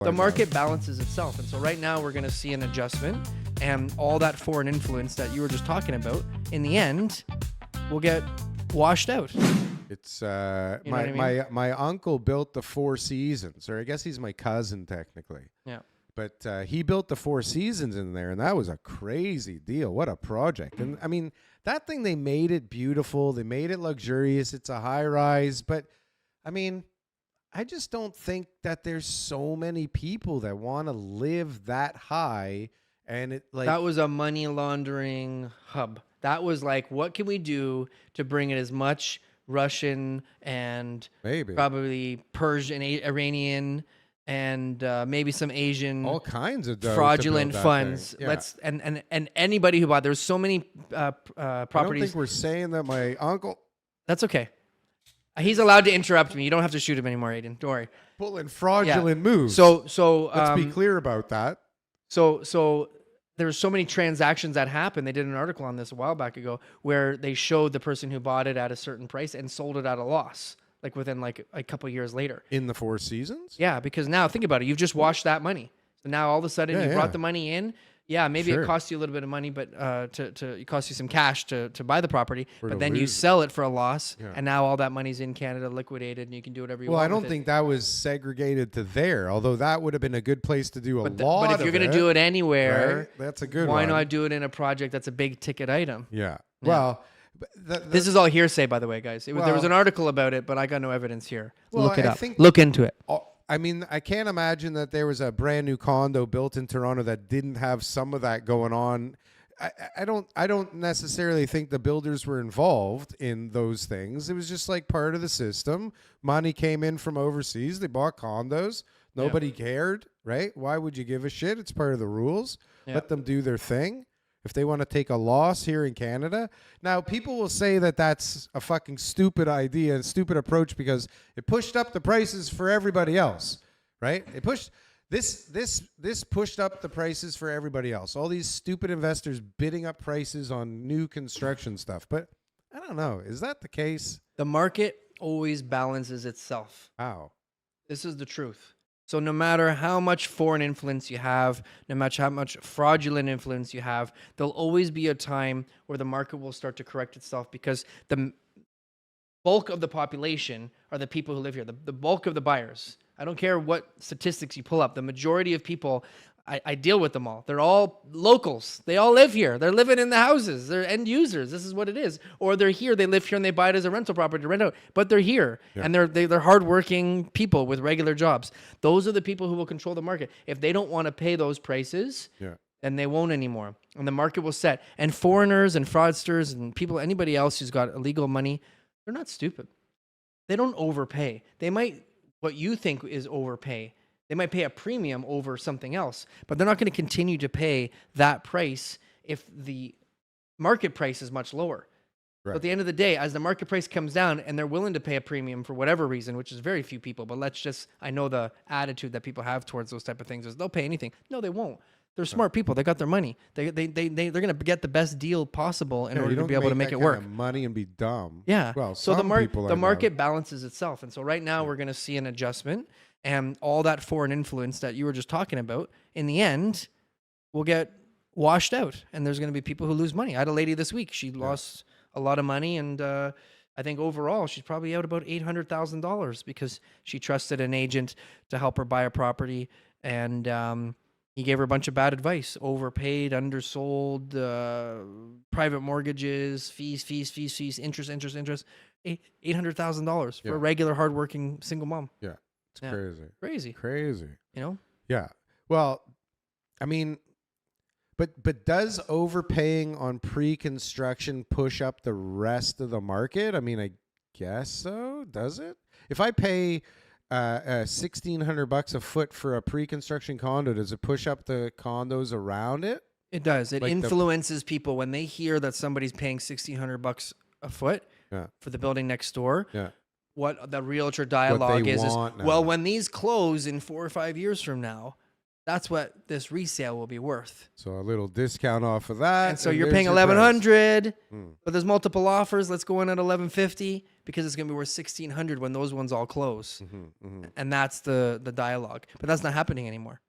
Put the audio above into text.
The market balances itself. And so right now we're going to see an adjustment, and all that foreign influence that you were just talking about, in the end, will get washed out. It's You know what I mean? my uncle built the Four Seasons, or I guess he's my cousin technically. Yeah. But he built the Four Seasons in there, and that was a crazy deal. What a project. And I mean, that thing, they made it beautiful. They made it luxurious. It's a high rise. But I mean, I just don't think that there's so many people that want to live that high. And it like That was a money laundering hub. That was like, what can we do to bring in as much Russian and maybe probably Persian, Iranian, and maybe some Asian all kinds of dough to fraudulent build that funds. thing. Yeah. Let's and anybody who bought, there's so many I don't properties. think we're saying that my uncle That's okay. He's allowed to interrupt me. You don't have to shoot him anymore, Aiden. Don't worry. pulling fraudulent moves. So let's be clear about that. So there's so many transactions that happen. They did an article on this a while back ago where they showed the person who bought it at a certain price and sold it at a loss, like within like a couple of years later. In the Four Seasons? Yeah, because now think about it. You've just washed that money. So now all of a sudden you brought the money in. Yeah, maybe it costs you a little bit of money, but it costs you some cash to buy the property. But then you sell it for a loss, and now all that money's in Canada, liquidated, and you can do whatever you want. Well, I don't think that was segregated to there, although that would have been a good place to do a lot. But if you're going to do it anywhere, right? That's a good why one. not do it in a project that's a big ticket item? Yeah. Well, This is all hearsay, by the way, guys. There was an article about it, but I got no evidence here. Well, Look it I up. think- Look into it. I mean, I can't imagine that there was a brand new condo built in Toronto that didn't have some of that going on. I don't necessarily think the builders were involved in those things. It was just like part of the system. Money came in from overseas. They bought condos. Nobody cared, right? Why would you give a shit? It's part of the rules. Yeah. Let them do their thing. If they want to take a loss here in Canada. Now, people will say that that's a fucking stupid idea and stupid approach because it pushed up the prices for everybody else, right? It pushed this pushed up the prices for everybody else. All these stupid investors bidding up prices on new construction stuff. But I don't know. Is that the case? The market always balances itself. How? This is the truth. So no matter how much foreign influence you have, no matter how much fraudulent influence you have, there'll always be a time where the market will start to correct itself because the bulk of the population are the people who live here, the bulk of the buyers. I don't care what statistics you pull up. The majority of people, I deal with them all. They're all locals. They all live here. They're living in the houses. They're end users. This is what it is. Or they're here. They live here and they buy it as a rental property to rent out. But they're here. Yeah. And they're hardworking people with regular jobs. Those are the people who will control the market. If they don't want to pay those prices, then they won't anymore. And the market will set. And foreigners and fraudsters and people, anybody else who's got illegal money, they're not stupid. They don't overpay. They might, what you think is overpay. They might pay a premium over something else, but they're not going to continue to pay that price if the market price is much lower. Right. So at the end of the day, as the market price comes down and they're willing to pay a premium for whatever reason, which is very few people, but I know the attitude that people have towards those type of things is they'll pay anything. No, they won't. They're smart people. They got their money. They're going to get the best deal possible in order to be able to make it work. Money and be dumb. Yeah. Well, so some people the are market balances itself. And so right now we're going to see an adjustment, and all that foreign influence that you were just talking about, in the end, will get washed out. And there's going to be people who lose money. I had a lady this week. She lost a lot of money. And I think overall, she's probably out about $800,000 because she trusted an agent to help her buy a property. And he gave her a bunch of bad advice: overpaid, undersold, private mortgages, fees, interest, $800,000 for a regular, hardworking single mom. Yeah, it's Crazy. Crazy. You know? Yeah. Well, I mean, but does overpaying on pre-construction push up the rest of the market? I mean, I guess so. Does it? If I pay $1,600 a foot for a pre-construction condo, does it push up the condos around it? It does. It Like influences people when they hear that somebody's paying $1,600 a foot for the building next door. Yeah. What the realtor dialogue is want now. well, when these close in 4 or 5 years from now, That's what this resale will be worth. So a little discount off of that. And so you're there's paying your price. 1100, but there's multiple offers. Let's go in at 1150 because it's going to be worth 1600 when those ones all close. And that's the dialogue. But that's not happening anymore.